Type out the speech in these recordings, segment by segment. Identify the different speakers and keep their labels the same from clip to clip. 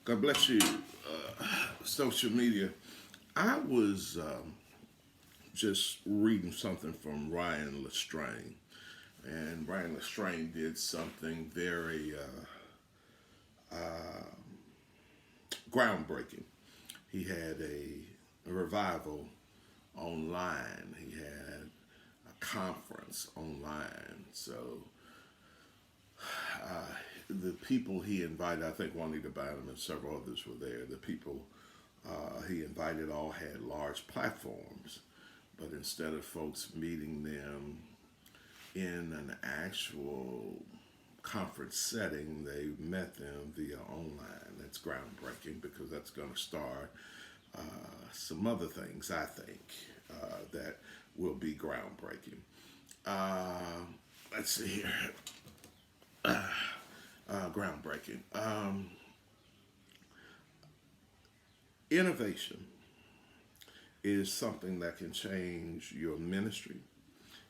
Speaker 1: God bless you. Social media. I was just reading something from Ryan Lestrain, and Ryan Lestrain did something very groundbreaking. He had a revival online. He had a conference online. So the people he invited, I think Juanita Bynum and several others were there. The people he invited all had large platforms, but instead of folks meeting them in an actual conference setting, they met them via online. That's groundbreaking because that's going to start some other things, I think, that will be groundbreaking. Uh, let's see here. Groundbreaking. Innovation is something that can change your ministry.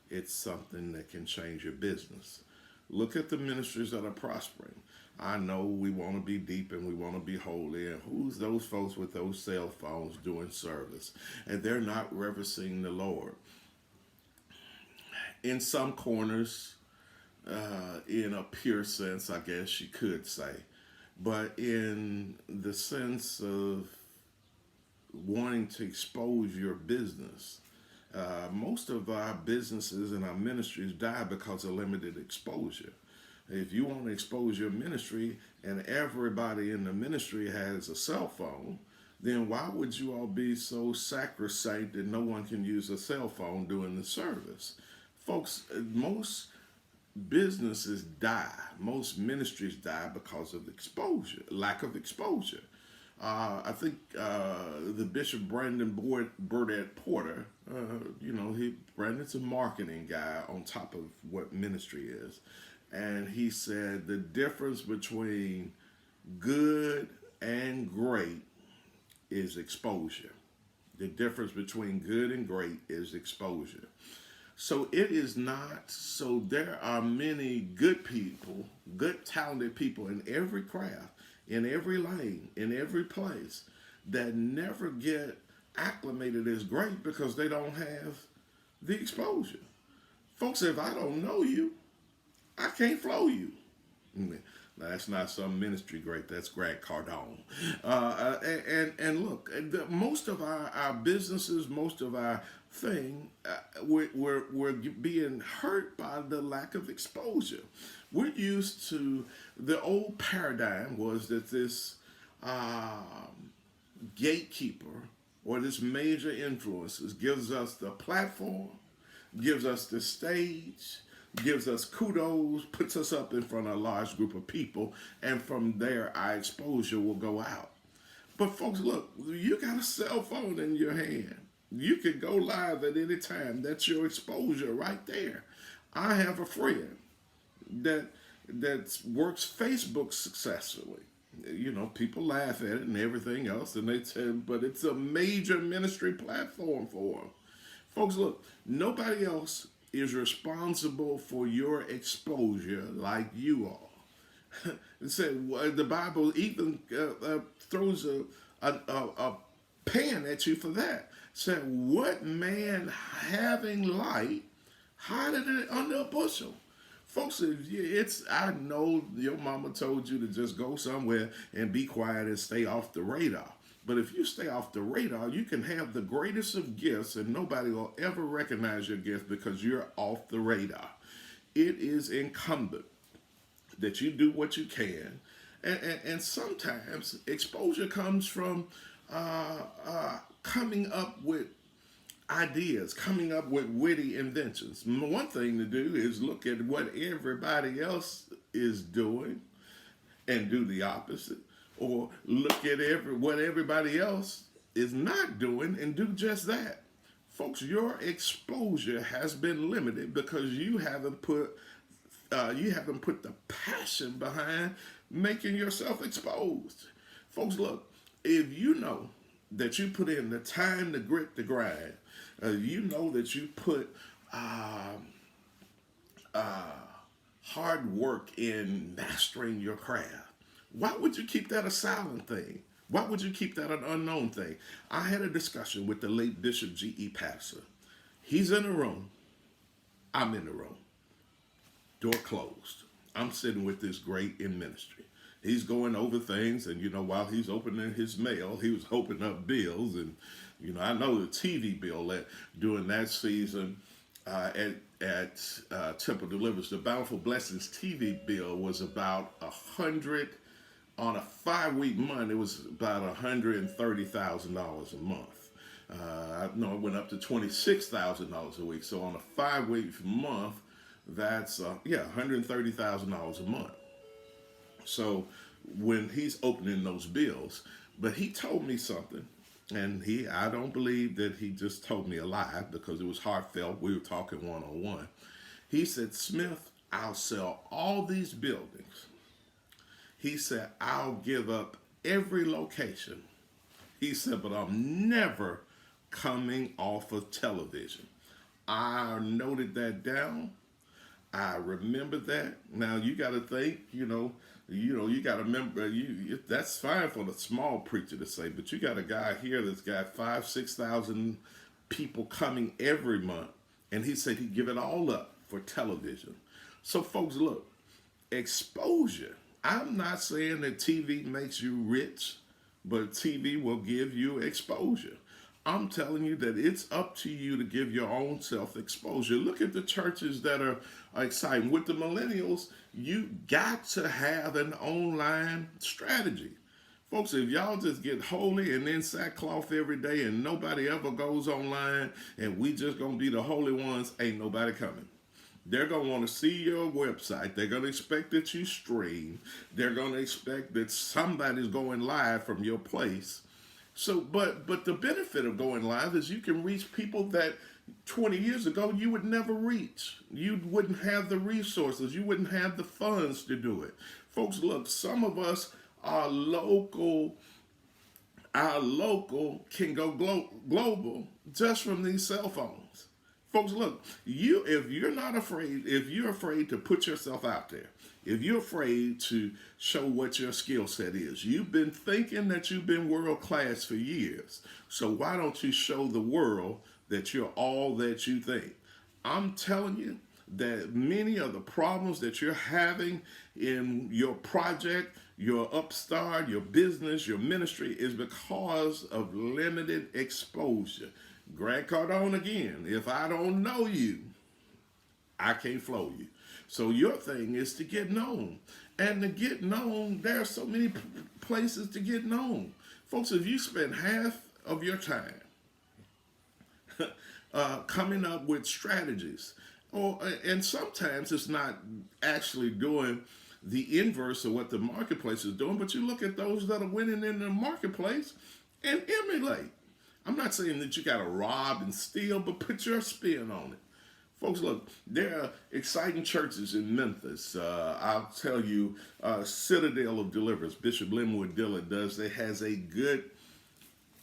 Speaker 1: It's something that can change your business. Look at the ministries that are prospering. I know we want to be deep and we want to be holy. And who's those folks with those cell phones doing service? And they're not reverencing the Lord. In some corners, in a pure sense, I guess you could say, but in the sense of wanting to expose your business, most of our businesses and our ministries die because of limited exposure. If you want to expose your ministry and everybody in the ministry has a cell phone, then why would you all be so sacrosanct that no one can use a cell phone during the service? Folks, most businesses die, most ministries die because of exposure, lack of exposure. I think the Bishop Brandon Burdett Porter, Brandon's a marketing guy on top of what ministry is. And he said the difference between good and great is exposure. The difference between good and great is exposure. So it is not, so there are many good people, good talented people in every craft, in every lane, in every place that never get acclimated as great because they don't have the exposure. Folks, if I don't know you, I can't flow you. Now, that's not some ministry great. That's Grant Cardone. And look, most of our businesses, most of our thing, we're being hurt by the lack of exposure. We're used to the old paradigm was that this gatekeeper or this major influences gives us the platform, gives us the stage, gives us kudos, puts us up in front of a large group of people, and from there our exposure will go out. But folks, look, you got a cell phone in your hand. You can go live at any time. That's your exposure right there. I have a friend that works Facebook successfully. You know, people laugh at it and everything else, and they say, but it's a major ministry platform for them. Folks, look, nobody else is responsible for your exposure like you are. It said the Bible even throws a pan at you for that. Said, what man having light hiding it under a bushel? Folks, I know your mama told you to just go somewhere and be quiet and stay off the radar. But if you stay off the radar, you can have the greatest of gifts and nobody will ever recognize your gift because you're off the radar. It is incumbent that you do what you can. And sometimes exposure comes from coming up with ideas, coming up with witty inventions. One thing to do is look at what everybody else is doing and do the opposite, or look at what everybody else is not doing and do just that. Folks, your exposure has been limited because you haven't put the passion behind making yourself exposed. Folks, look, if you know that you put in the time, the grit, the grind, you know that you put hard work in mastering your craft. Why would you keep that a silent thing? Why would you keep that an unknown thing? I had a discussion with the late Bishop G.E. Patterson. He's in the room. I'm in the room. Door closed. I'm sitting with this great in ministry. He's going over things, and while he's opening his mail, he was opening up bills, and I know the TV bill that during that season at Temple Delivers, the Bountiful Blessings TV bill was about 100 on a 5-week month. It was about $130,000 a month. I know it went up to $26,000 a week. So on a 5-week month, that's $130,000 a month. So when he's opening those bills, but he told me something, and I don't believe that he just told me a lie because it was heartfelt. We were talking one-on-one. He said, Smith, I'll sell all these buildings. He said, I'll give up every location. He said, but I'm never coming off of television. I noted that down. I remember that. Now you got to think, you got to remember, that's fine for the small preacher to say, but you got a guy here that's got 5,000-6,000 people coming every month, and he said he'd give it all up for television. So folks, look, exposure. I'm not saying that TV makes you rich, but TV will give you exposure. I'm telling you that it's up to you to give your own self exposure. Look at the churches that are exciting. With the millennials, you got to have an online strategy. Folks, if y'all just get holy and in sackcloth every day and nobody ever goes online and we just gonna be the holy ones, ain't nobody coming. They're going to want to see your website. They're going to expect that you stream. They're going to expect that somebody's going live from your place. So, but the benefit of going live is you can reach people that 20 years ago you would never reach. You wouldn't have the resources. You wouldn't have the funds to do it. Folks, look, some of us are local. Our local can go global just from these cell phones. Folks, look, if you're afraid to put yourself out there, if you're afraid to show what your skill set is, you've been thinking that you've been world class for years. So why don't you show the world that you're all that you think? I'm telling you that many of the problems that you're having in your project, your upstart, your business, your ministry is because of limited exposure. Grant Cardone again, if I don't know you, I can't flow you. So your thing is to get known. And to get known, there are so many places to get known. Folks, if you spend half of your time coming up with strategies, and sometimes it's not actually doing the inverse of what the marketplace is doing, but you look at those that are winning in the marketplace and emulate. I'm not saying that you got to rob and steal, but put your spin on it. Folks, look, there are exciting churches in Memphis. I'll tell you, Citadel of Deliverance, Bishop Linwood Dillon has a good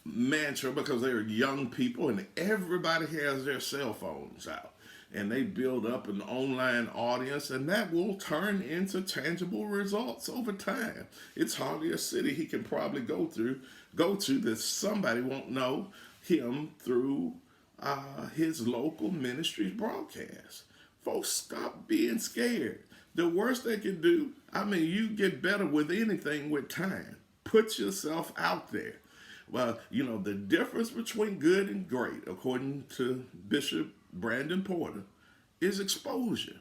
Speaker 1: mantra because they're young people and everybody has their cell phones out. And they build up an online audience, and that will turn into tangible results over time. It's hardly a city he can probably go to that somebody won't know him through his local ministry's broadcast. Folks, stop being scared. The worst they can do, you get better with anything with time. Put yourself out there. Well, the difference between good and great, according to Bishop Brandon Porter, is exposure.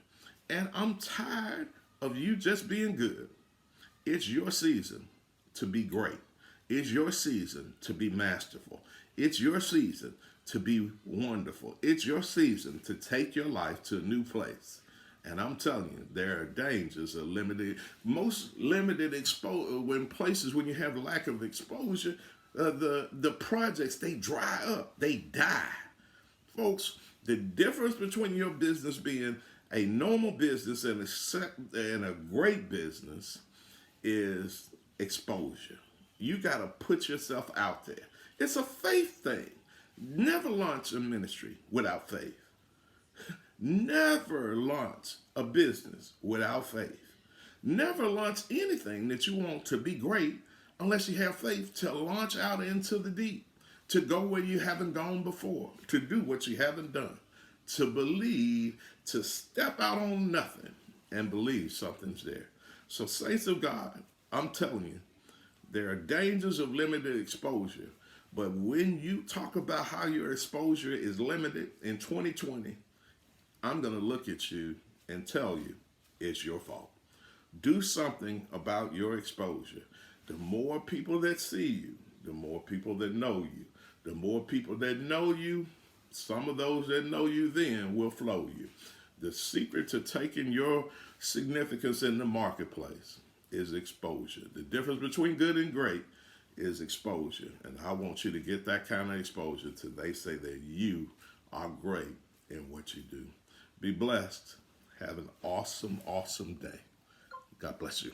Speaker 1: And I'm tired of you just being good. It's your season to be great. It's your season to be masterful. It's your season to be wonderful. It's your season to take your life to a new place. And I'm telling you, there are dangers of most limited exposure. When you have lack of exposure, the projects, they dry up, they die. Folks, the difference between your business being a normal business and a great business is exposure. You got to put yourself out there. It's a faith thing. Never launch a ministry without faith. Never launch a business without faith. Never launch anything that you want to be great unless you have faith to launch out into the deep, to go where you haven't gone before, to do what you haven't done, to believe, to step out on nothing and believe something's there. So, saints of God, I'm telling you, there are dangers of limited exposure. But when you talk about how your exposure is limited in 2020, I'm going to look at you and tell you it's your fault. Do something about your exposure. The more people that see you, the more people that know you. The more people that know you, some of those that know you then will flow you. The secret to taking your significance in the marketplace is exposure. The difference between good and great is exposure. And I want you to get that kind of exposure till they say that you are great in what you do. Be blessed. Have an awesome, awesome day. God bless you.